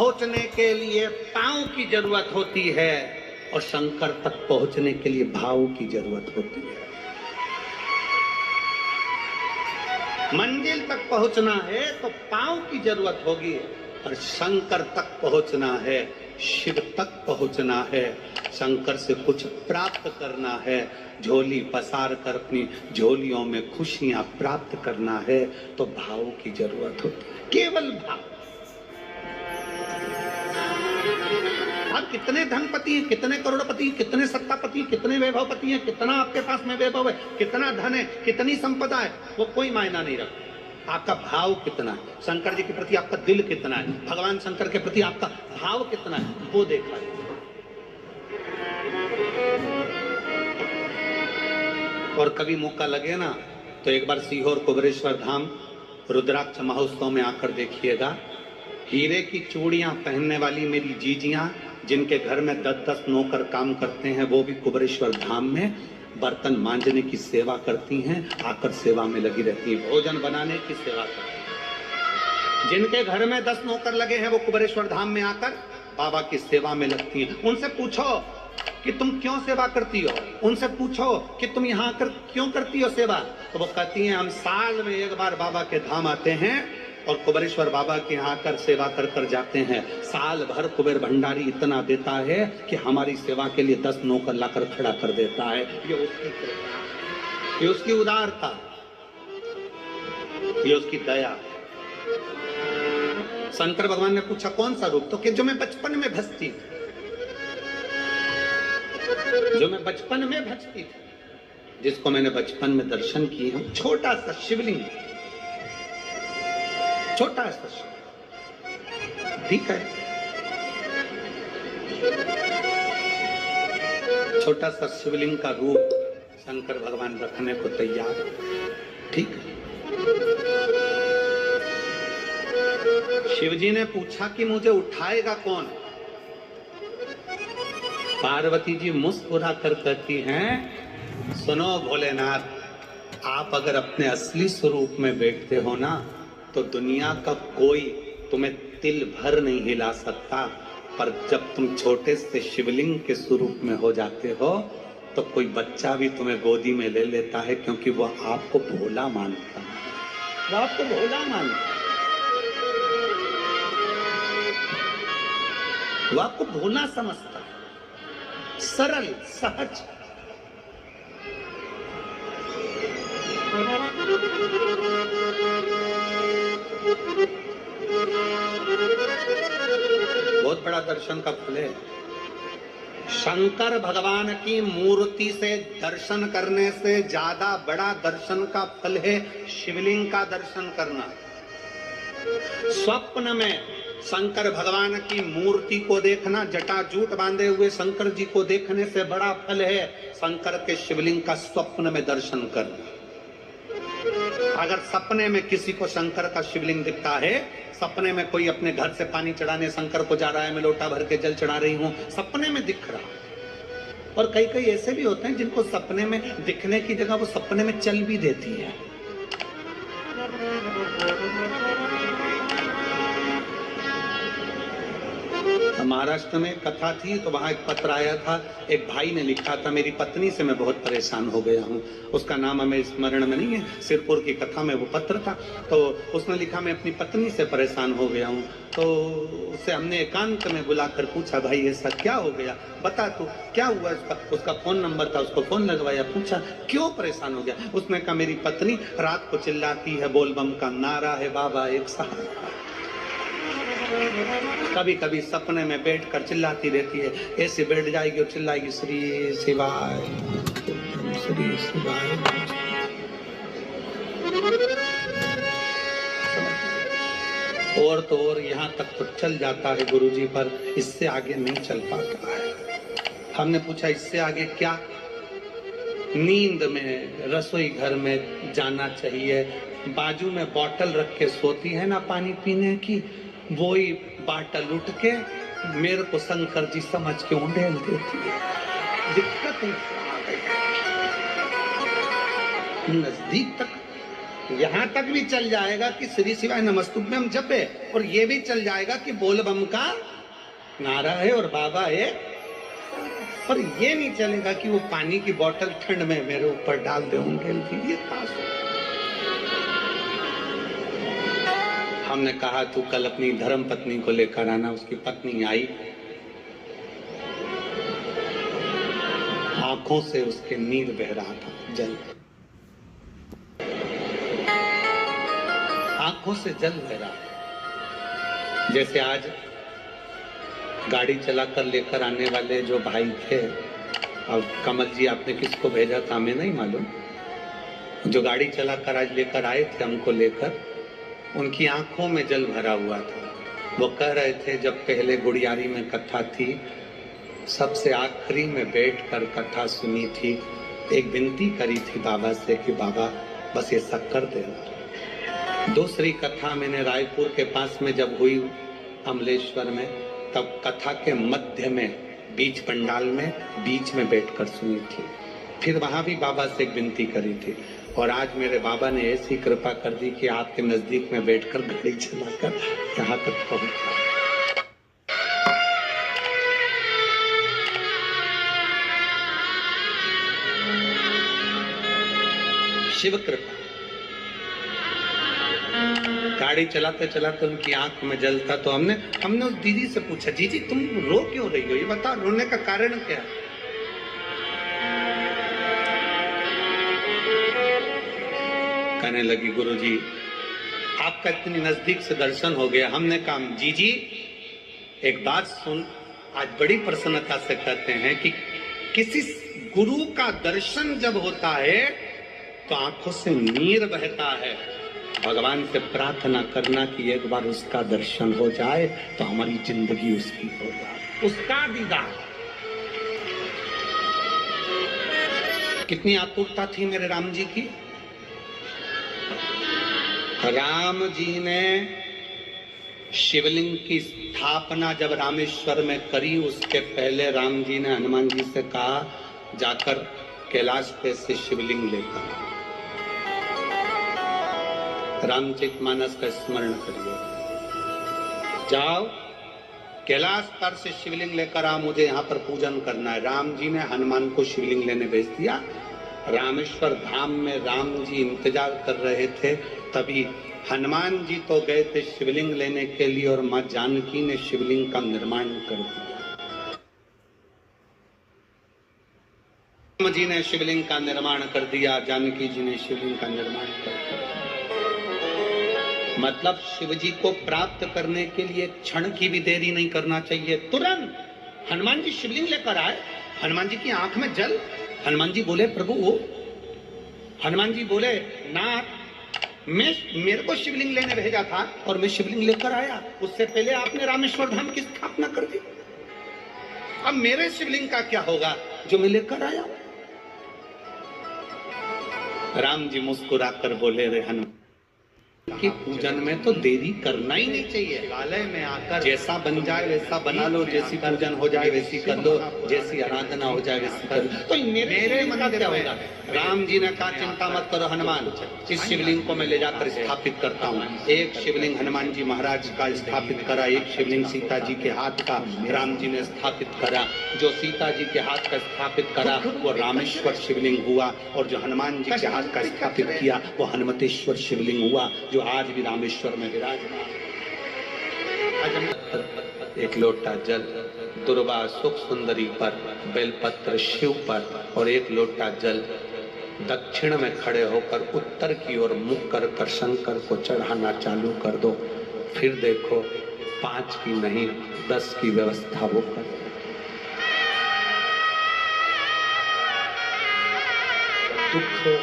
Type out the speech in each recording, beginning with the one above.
पहुंचने के लिए पांव की जरूरत होती है और शंकर तक पहुंचने के लिए भाव की जरूरत होती है। मंजिल तक पहुंचना है तो पांव की जरूरत होगी, और शंकर तक पहुंचना है, शिव तक पहुंचना है, शंकर से कुछ प्राप्त करना है, झोली पसार कर अपनी झोलियों में खुशियां प्राप्त करना है, तो भाव की जरूरत होती है, केवल भाव। आप कितने धनपति हैं, कितने करोड़पति, कितने सत्तापति, कितने वैभवपति हैं, कितना आपके पास में वैभव है, कितना धन है, कितनी संपदा है, वो कोई मायना नहीं रखता। आपका भाव कितना है, शंकर जी के प्रति आपका दिल कितना है, भगवान शंकर के प्रति आपका भाव कितना है, वो देखा है। और कभी मौका लगे ना तो एक बार सीहोर कुबेरेश्वर धाम रुद्राक्ष महोत्सव में आकर देखिएगा। हीरे की चूड़ियां पहनने वाली मेरी जीजियां, जिनके घर में 10-10 नौकर काम करते हैं, वो भी कुबेरेश्वर धाम में बर्तन मांजने की सेवा करती हैं, आकर सेवा में लगी रहती हैं, भोजन बनाने की सेवा करती हैं। जिनके घर में 10 नौकर लगे हैं, वो कुबेरेश्वर धाम में आकर बाबा की सेवा में लगती हैं। उनसे पूछो कि तुम क्यों सेवा करती हो, उनसे पूछो कि तुम यहाँ आकर क्यों करती हो सेवा, तो वो कहती हैं हम साल में एक बार बाबा के धाम आते हैं और कुबेरेश्वर बाबा के यहाँ आकर सेवा कर कर जाते हैं। साल भर कुबेर भंडारी इतना देता है कि हमारी सेवा के लिए 10 नौकर लाकर खड़ा कर देता है। ये उसकी उदारता, ये उसकी दया। शंकर भगवान ने पूछा कौन सा रूप, तो कि जो मैं बचपन में भजती थी, जो मैं बचपन में भजती थी, जिसको मैंने बचपन में दर्शन किए हैं, छोटा सा शिवलिंग, छोटा सा, ठीक है, छोटा सा शिवलिंग का रूप शंकर भगवान रखने को तैयार, ठीक है। शिवजी ने पूछा कि मुझे उठाएगा कौन। पार्वती जी मुस्कुरा कर कहती हैं, सुनो भोलेनाथ, आप अगर अपने असली स्वरूप में बैठते हो ना, तो दुनिया का कोई तुम्हें तिल भर नहीं हिला सकता, पर जब तुम छोटे से शिवलिंग के स्वरूप में हो जाते हो तो कोई बच्चा भी तुम्हें गोदी में ले लेता है, क्योंकि वो आपको भोला मानता है, वो आपको भोला मानता है, वो आपको भोला समझता है, सरल सहज। बहुत बड़ा दर्शन का फल है। शंकर भगवान की मूर्ति से दर्शन करने से ज्यादा बड़ा दर्शन का फल है शिवलिंग का दर्शन करना। स्वप्न में शंकर भगवान की मूर्ति को देखना, जटाजूट बांधे हुए शंकर जी को देखने से बड़ा फल है शंकर के शिवलिंग का स्वप्न में दर्शन करना। अगर सपने में किसी को शंकर का शिवलिंग दिखता है, सपने में कोई अपने घर से पानी चढ़ाने शंकर को जा रहा है, मैं लोटा भर के जल चढ़ा रही हूं, सपने में दिख रहा। और कई कई ऐसे भी होते हैं जिनको सपने में दिखने की जगह वो सपने में चल भी देती है। महाराष्ट्र में कथा थी तो वहां एक पत्र आया था, एक भाई ने लिखा था, मेरी पत्नी से मैं बहुत परेशान हो गया हूँ। उसका नाम हमें स्मरण में नहीं है, सिरपुर की कथा में वो पत्र था। तो उसने लिखा मैं अपनी पत्नी से परेशान हो गया हूँ। तो उससे हमने एकांत में बुलाकर पूछा, भाई ऐसा क्या हो गया, बता तू क्या हुआ। उसका फोन नंबर था, उसको फोन लगवाया, पूछा क्यों परेशान हो गया। उसने कहा मेरी पत्नी रात को चिल्लाती है, बोलबम का नारा है बाबा एक सहारा। कभी कभी सपने में बैठकर चिल्लाती रहती है, ऐसे बैठ जाएगी और चिल्लाएगी श्री शिवाय श्री शिवाय। और तो और यहाँ तक तो चल जाता है गुरुजी, पर इससे आगे नहीं चल पाता है। हमने पूछा इससे आगे क्या। नींद में रसोई घर में जाना चाहिए, बाजू में बोतल रख के सोती है ना पानी पीने की, वही बाटल उठ के मेरे को शंकर जी समझ के उंडेल देती है। दिक्कत नजदीक तक यहाँ तक भी चल जाएगा कि श्री शिवाय नमस्तुभ्यम जप है, और ये भी चल जाएगा कि बोल बम का नारा है और बाबा है, पर ये नहीं चलेगा कि वो पानी की बोतल ठंड में मेरे ऊपर डाल दे उनके लिए। ये तास हमने कहा तू कल अपनी धर्म पत्नी को लेकर आना। उसकी पत्नी आई, आंखों से उसके नीर बह रहा था, जल, आंखों से जल बह रहा। जैसे आज गाड़ी चलाकर लेकर आने वाले जो भाई थे, अब कमल जी आपने किसको भेजा था हमें नहीं मालूम, जो गाड़ी चलाकर आज लेकर आए थे हमको लेकर, उनकी आंखों में जल भरा हुआ था। वो कह रहे थे जब पहले गुड़ियारी में कथा थी, सबसे आखिरी में बैठकर कथा सुनी थी, एक विनती करी थी बाबा से कि बाबा बस ये सब कर देना। दूसरी कथा मैंने रायपुर के पास में जब हुई अमलेश्वर में, तब कथा के मध्य में बीच पंडाल में बीच में बैठकर सुनी थी। फिर वहां भी बाबा से एक विनती करी थी, और आज मेरे बाबा ने ऐसी कृपा कर दी कि आपके नजदीक में बैठकर गाड़ी चलाकर यहाँ तक पहुंचा। शिव कृपा। गाड़ी चलाते चलाते उनकी आंख में जल था, तो हमने उस दीदी से पूछा, जी तुम रो क्यों रही हो, ये बताओ, रोने का कारण क्या है? कहने लगी गुरुजी आपका इतनी नजदीक से दर्शन हो गया। हमने कहा जी एक बात सुन, आज बड़ी प्रसन्नता से कहते हैं कि किसी गुरु का दर्शन जब होता है तो आंखों से नीर बहता है। भगवान से प्रार्थना करना कि एक बार उसका दर्शन हो जाए तो हमारी जिंदगी उसकी हो जाए, उसका दीदार। कितनी आतुरता थी मेरे राम जी की। राम जी ने शिवलिंग की स्थापना जब रामेश्वर में करी, उसके पहले राम जी ने हनुमान जी से कहा जाकर कैलाश पे से शिवलिंग लेकर। रामचरितमानस का स्मरण करिए, जाओ कैलाश पर से शिवलिंग लेकर आ, मुझे यहाँ पर पूजन करना है। राम जी ने हनुमान को शिवलिंग लेने भेज दिया। रामेश्वर धाम में राम जी इंतजार कर रहे थे, तभी हनुमान जी तो गए थे शिवलिंग लेने के लिए, और मां जानकी ने शिवलिंग का निर्माण कर दिया। राम जी ने शिवलिंग का निर्माण कर दिया, जानकी जी ने शिवलिंग का निर्माण कर दिया। मतलब शिव जी को प्राप्त करने के लिए क्षण की भी देरी नहीं करना चाहिए। तुरंत हनुमान जी शिवलिंग लेकर आए, हनुमान जी की आंख में जल। हनुमान जी बोले प्रभु, हनुमान जी बोले नाथ, मेरे को शिवलिंग लेने भेजा था और मैं शिवलिंग लेकर आया, उससे पहले आपने रामेश्वर धाम की स्थापना कर दी। अब मेरे शिवलिंग का क्या होगा जो मैं लेकर आया? राम जी मुस्कुराकर बोले, रे हनुमान कि पूजन में तो देरी करना ही नहीं चाहिए। शिवालय में आकर जैसा बन जाए वैसा बना लो, जैसी पूजन हो जाए वैसी कर लो, जैसी आराधना हो जाए वैसी कर लो। तो मेरे मंदिर क्या होगा? राम जी ने कहा चिंता मत करो हनुमान, इस शिवलिंग को मैं ले जाकर स्थापित करता हूँ। एक शिवलिंग हनुमान जी महाराज का स्थापित करा, एक शिवलिंग सीता जी के हाथ का राम जी ने स्थापित करा। जो सीता जी के हाथ का स्थापित करा वो रामेश्वर शिवलिंग हुआ, और जो हनुमान जी के हाथ का स्थापित किया वो हनुमतेश्वर शिवलिंग हुआ, जो आज भी रामेश्वर में विराजमान। एक लोटा जल दुर्वा सुख सुंदरी पर, बेलपत्र शिव पर, और एक लोटा जल दक्षिण में खड़े होकर उत्तर की ओर मुख कर शंकर को चढ़ाना चालू कर दो। फिर देखो 5 की नहीं 10 की व्यवस्था वो कर। दुख हो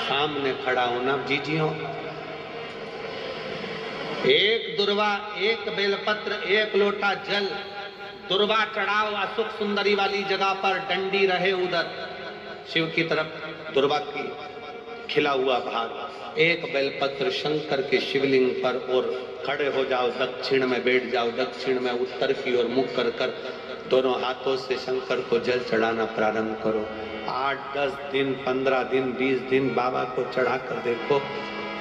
सामने खड़ा होना, जीजियो एक दुर्वा, एक बेलपत्र, एक लोटा जल, दुर्वा चढ़ाओ असुख सुंदरी वाली जगह पर, डंडी रहे उधर शिव की तरफ, दुर्वा की खिला हुआ भाग, एक बेलपत्र शंकर के शिवलिंग पर, और खड़े हो जाओ, दक्षिण में बैठ जाओ, दक्षिण में उत्तर की ओर मुख कर दोनों हाथों से शंकर को जल चढ़ाना प्रारंभ करो। 8-10 दिन, 15 दिन, 20 दिन बाबा को चढ़ा कर देखो,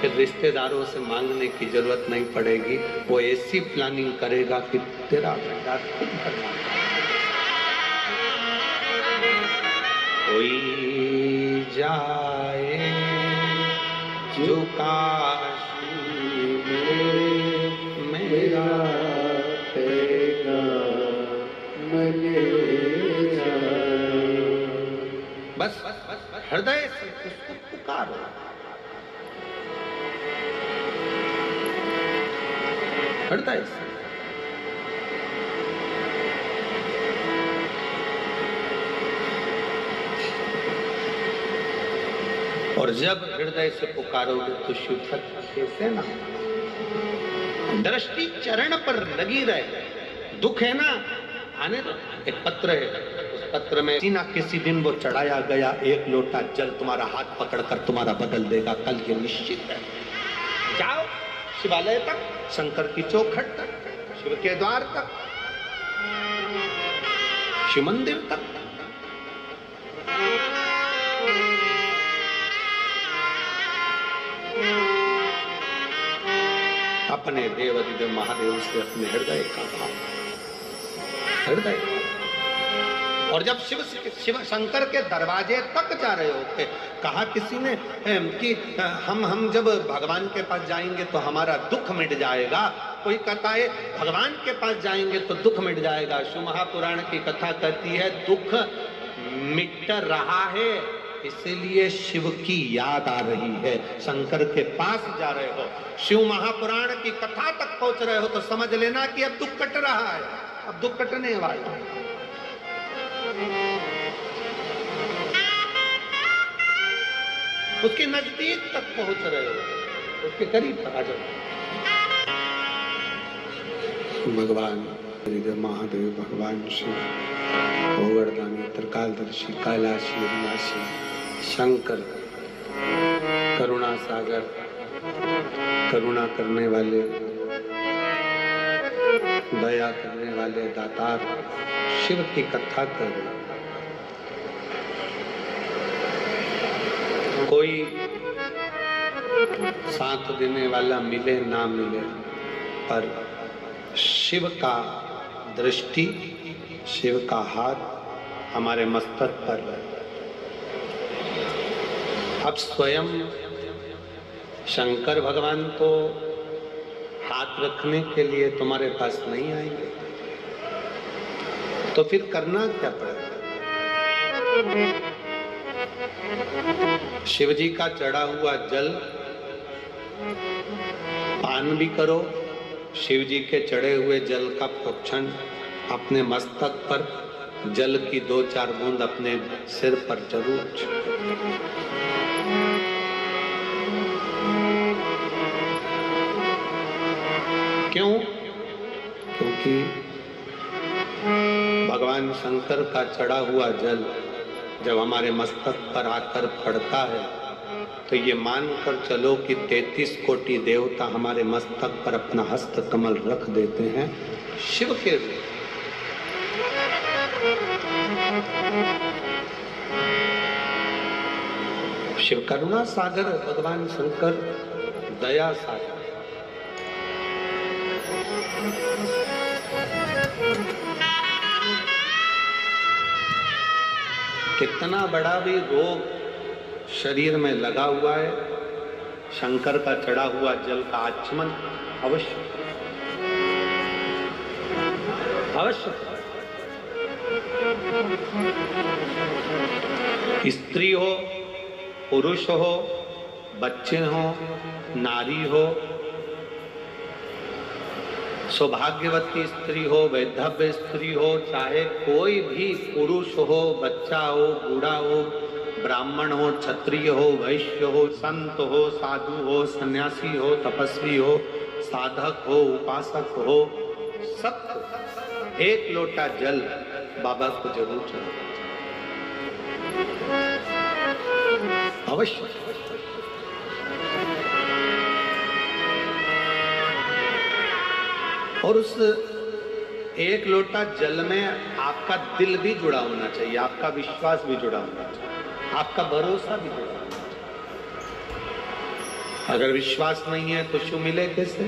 फिर रिश्तेदारों से मांगने की जरूरत नहीं पड़ेगी। वो ऐसी प्लानिंग करेगा कि तेरा भंडार खुद भरना। कोई जाए जो काशी में मेरा बस हृदय से उसको पुकारो। हृदय से और जब हृदय से पुकारोगे तो शिव शक्ति से ना दृष्टि चरण पर लगी रहे। दुख है ना, आने दो। एक पत्र है, उस पत्र में किसी ना किसी दिन वो चढ़ाया गया 1 लोटा जल तुम्हारा हाथ पकड़कर तुम्हारा बदल देगा। कल ये निश्चित है। जाओ शिवालय तक, शंकर की चौखट तक, शिव के द्वार तक, शिव मंदिर तक। अपने देवाधिदेव महादेव से अपने हृदय का भाव, हृदय। और जब शिव शंकर के दरवाजे तक जा रहे होते, कहा किसी ने कि हम जब भगवान के पास जाएंगे तो हमारा दुख मिट जाएगा। कोई कहता है भगवान के पास जाएंगे तो दुख मिट जाएगा। शिव महापुराण की कथा कहती है दुख मिट रहा है, इसीलिए शिव की याद आ रही है। शंकर के पास जा रहे हो, शिव महापुराण की कथा तक पहुंच रहे हो तो समझ लेना कि अब दुख कट रहा है, अब दुख कटने वाला है। उसके नजदीक तक पहुंच रहे हो, उसके करीब तक आ जाओ। भगवान महादेव, भगवान शिव, गोवर्धनी, त्रिकालदर्शी, कैलाशी, अविनाशी, शंकर, करुणा सागर, करुणा करने वाले, दया करने वाले दातार शिव की कथा कर रहे। कोई साथ देने वाला मिले ना मिले, पर शिव का दृष्टि, शिव का हाथ हमारे मस्तक पर है। अब स्वयं शंकर भगवान तो हाथ रखने के लिए तुम्हारे पास नहीं आएंगे, तो फिर करना क्या पड़ेगा? शिव जी का चढ़ा हुआ जल पान भी करो, शिव जी के चढ़े हुए जल का प्रोक्षण अपने मस्तक पर, जल की 2-4 बूंद अपने सिर पर जरूर। क्यों? क्योंकि भगवान शंकर का चढ़ा हुआ जल जब हमारे मस्तक पर आकर पड़ता है तो ये मानकर चलो कि 33 कोटि देवता हमारे मस्तक पर अपना हस्त कमल रख देते हैं शिव के रूप। शिव करुणा सागर, भगवान शंकर दया सागर। कितना बड़ा भी रोग शरीर में लगा हुआ है, शंकर का चढ़ा हुआ जल का आचमन अवश्य अवश्य। स्त्री हो, पुरुष हो, बच्चे हो, नारी हो, सौभाग्यवती स्त्री हो, वैधव्य स्त्री हो, चाहे कोई भी पुरुष हो, बच्चा हो, बूढ़ा हो, ब्राह्मण हो, क्षत्रिय हो, वैश्य हो, संत हो, साधु हो, सन्यासी हो, तपस्वी हो, साधक हो, उपासक हो, सब 1 लोटा जल बाबा को जरूर चढ़ाना अवश्य। और उस 1 लोटा जल में आपका दिल भी जुड़ा होना चाहिए, आपका विश्वास भी जुड़ा होना चाहिए। आपका भरोसा भी होगा। अगर विश्वास नहीं है तो शू मिले कैसे?